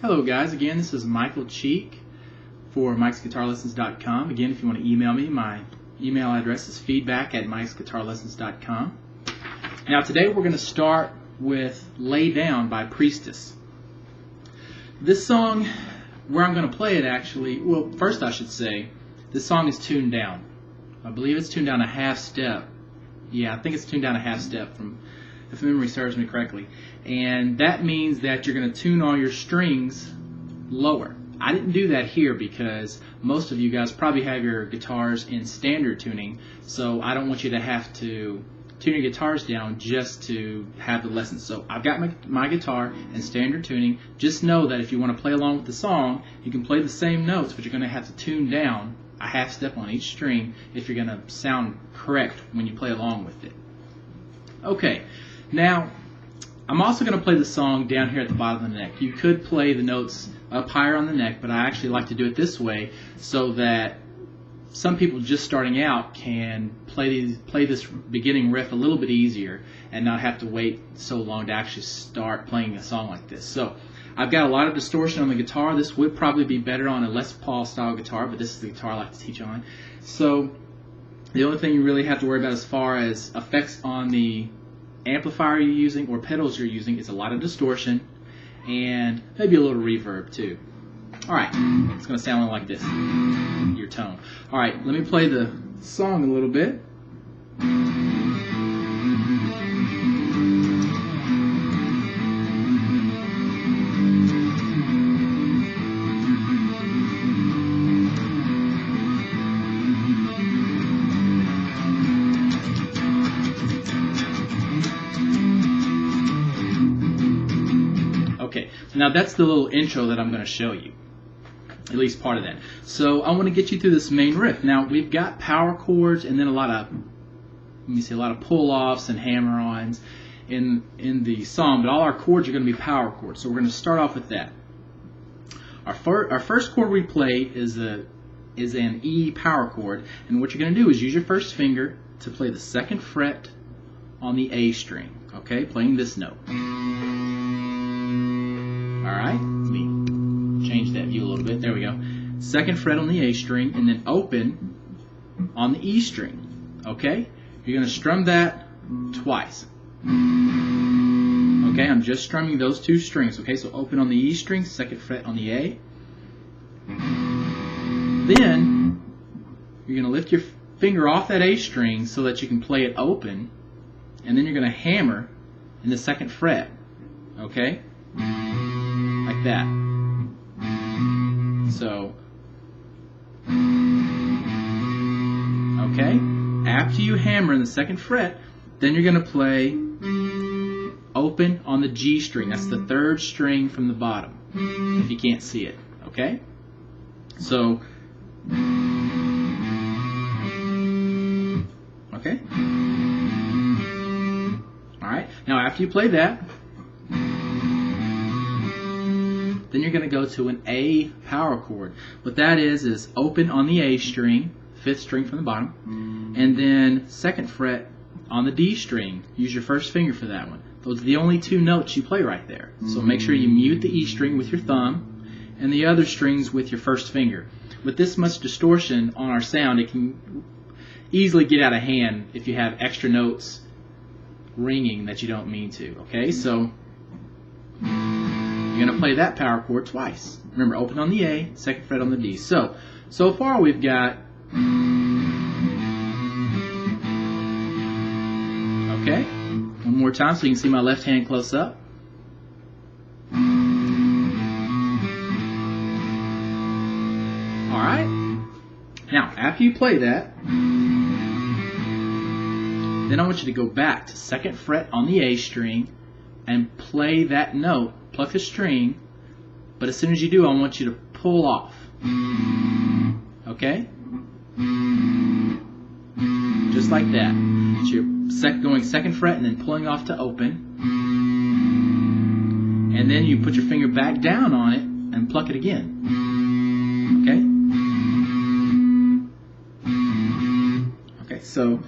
Hello guys, again this is Michael Cheek for mikesguitarlessons.com. Again, if you want to email me, my email address is feedback@mikesguitarlessons.com. Now today we're going to start with Lay Down by Priestess. This song, where I'm going to play it actually, well first I should say, this song is tuned down. I believe it's tuned down a half step. Yeah, I think it's tuned down a half step, from if memory serves me correctly. And that means that you're going to tune all your strings lower. I didn't do that here because most of you guys probably have your guitars in standard tuning, so I don't want you to have to tune your guitars down just to have the lesson. So I've got my guitar in standard tuning. Just know that if you want to play along with the song, you can play the same notes, but you're going to have to tune down a half step on each string if you're going to sound correct when you play along with it. Okay, now I'm also going to play the song down here at the bottom of the neck. You could play the notes up higher on the neck, but I actually like to do it this way so that some people just starting out can play this beginning riff a little bit easier and not have to wait so long to actually start playing a song like this. So I've got a lot of distortion on the guitar. This would probably be better on a Les Paul style guitar, but this is the guitar I like to teach on. So the only thing you really have to worry about as far as effects on the amplifier you're using or pedals you're using is a lot of distortion and maybe a little reverb too. Alright, it's going to sound like this, your tone. Alright, let me play the song a little bit. Okay, now that's the little intro that I'm going to show you, at least part of that. So I want to get you through this main riff. Now we've got power chords and then a lot of pull-offs and hammer-ons in the song, but all our chords are going to be power chords. So we're going to start off with that. Our first chord we play is an E power chord, and what you're going to do is use your first finger to play the second fret on the A string. Okay, playing this note. Alright, let me change that view a little bit. There we go. Second fret on the A string and then open on the E string. Okay? You're going to strum that twice. Okay, I'm just strumming those two strings. Okay, so open on the E string, second fret on the A. Then you're going to lift your finger off that A string so that you can play it open, and then you're going to hammer in the second fret. Okay? Like that. So, okay, after you hammer in the second fret, then you're going to play open on the G string. That's the third string from the bottom, if you can't see it. Okay? So, okay? Alright, now after you play that, then you're going to go to an A power chord. What that is open on the A string, fifth string from the bottom, and then second fret on the D string. Use your first finger for that one. Those are the only two notes you play right there. So make sure you mute the E string with your thumb and the other strings with your first finger. With this much distortion on our sound, it can easily get out of hand if you have extra notes ringing that you don't mean to. Okay, so you're going to play that power chord twice. Remember, open on the A, second fret on the D. So far we've got, okay, one more time so you can see my left hand close up. Alright, now after you play that, then I want you to go back to second fret on the A string and play that note. Pluck the string, but as soon as you do, I want you to pull off. Okay? Just like that. So you're going second fret and then pulling off to open. And then you put your finger back down on it and pluck it again. Okay? Okay, so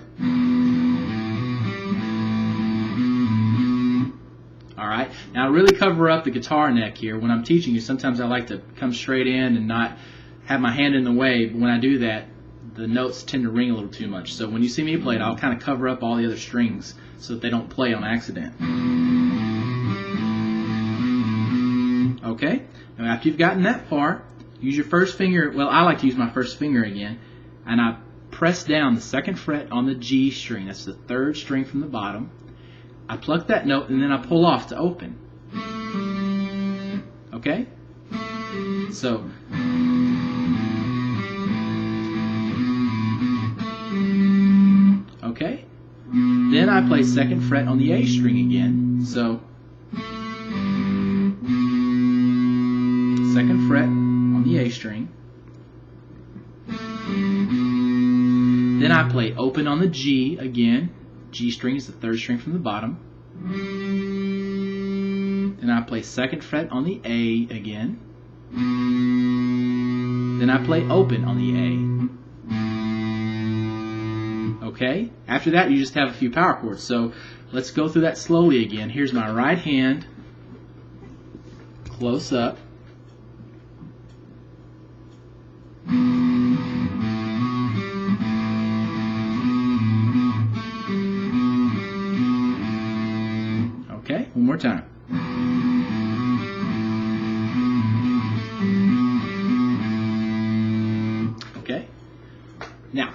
Alright, now Now, really cover up the guitar neck here. When I'm teaching you, sometimes I like to come straight in and not have my hand in the way, but when I do that, the notes tend to ring a little too much. So when you see me play it, I'll kind of cover up all the other strings so that they don't play on accident. Okay? Now, after you've gotten that far, use your first finger. Well, I like to use my first finger again, and I press down the 2nd fret on the G string. That's the 3rd string from the bottom. I pluck that note, and then I pull off to open. Okay? So, okay? Then I play 2nd fret on the A string again. So, 2nd fret on the A string. Then I play open on the G again. G string is the 3rd string from the bottom. Then I play 2nd fret on the A again. Then I play open on the A. Okay? After that, you just have a few power chords. So let's go through that slowly again. Here's my right hand, close up. Okay, one more time. Okay. Now,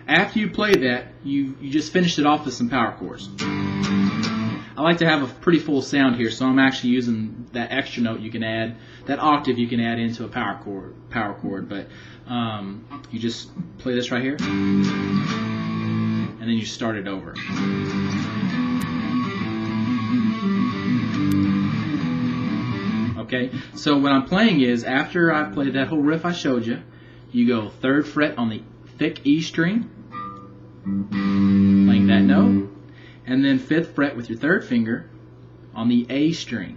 after you play that, you just finished it off with some power chords. I like to have a pretty full sound here, so I'm actually using that extra note you can add, that octave you can add into a power chord. But you just play this right here, and then you start it over. Okay, so what I'm playing is, after I play that whole riff I showed you, you go 3rd fret on the thick E string, playing that note, and then 5th fret with your 3rd finger on the A string.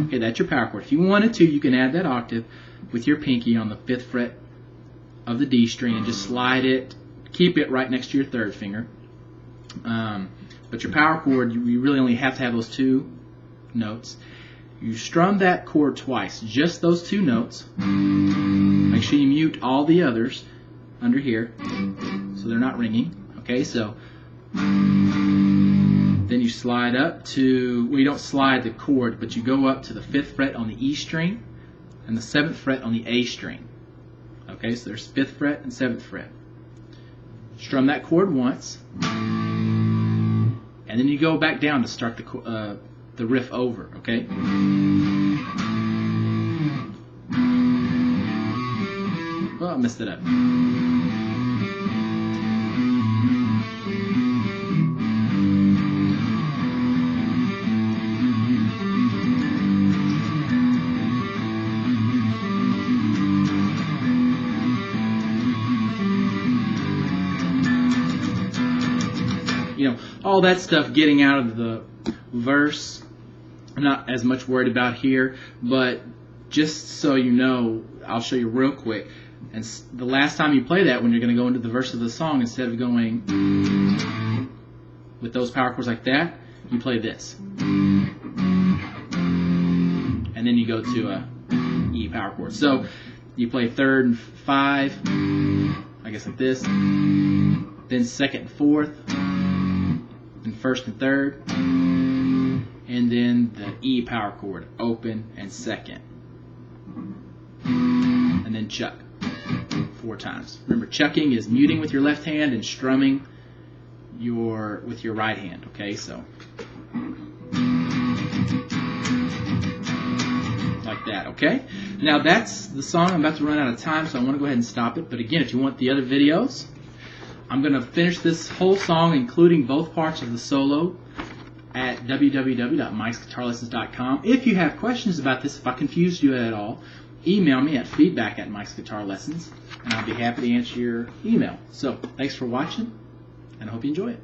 Okay, that's your power chord. If you wanted to, you can add that octave with your pinky on the 5th fret of the D string and just slide it, keep it right next to your 3rd finger. But your power chord, you really only have to have those 2 notes. You strum that chord twice, just those 2 notes. Make sure you mute all the others under here so they're not ringing. Okay, so then you slide up to, well, you don't slide the chord, but you go up to the 5th fret on the E string and the 7th fret on the A string. Okay, so there's 5th fret and 7th fret. Strum that chord once, and then you go back down to start the riff over. Okay. Well, I messed it up. You know, all that stuff getting out of the verse, I'm not as much worried about here, but just so you know, I'll show you real quick. And the last time you play that, when you're going to go into the verse of the song, instead of going with those power chords like that, you play this. And then you go to a E power chord. So you play 3rd and 5, I guess like this, then 2nd and 4th, and 1st and 3rd, and then the E power chord, open and 2nd, and then chuck 4 times. Remember, chucking is muting with your left hand and strumming with your right hand. Okay, so like that. Okay, now that's the song. I'm about to run out of time, so I want to go ahead and stop it. But again, if you want the other videos, I'm going to finish this whole song, including both parts of the solo, at www.mikesguitarlessons.com. If you have questions about this, if I confused you at all, email me at feedback@mikesguitarlessons, and I'll be happy to answer your email. So, thanks for watching, and I hope you enjoy it.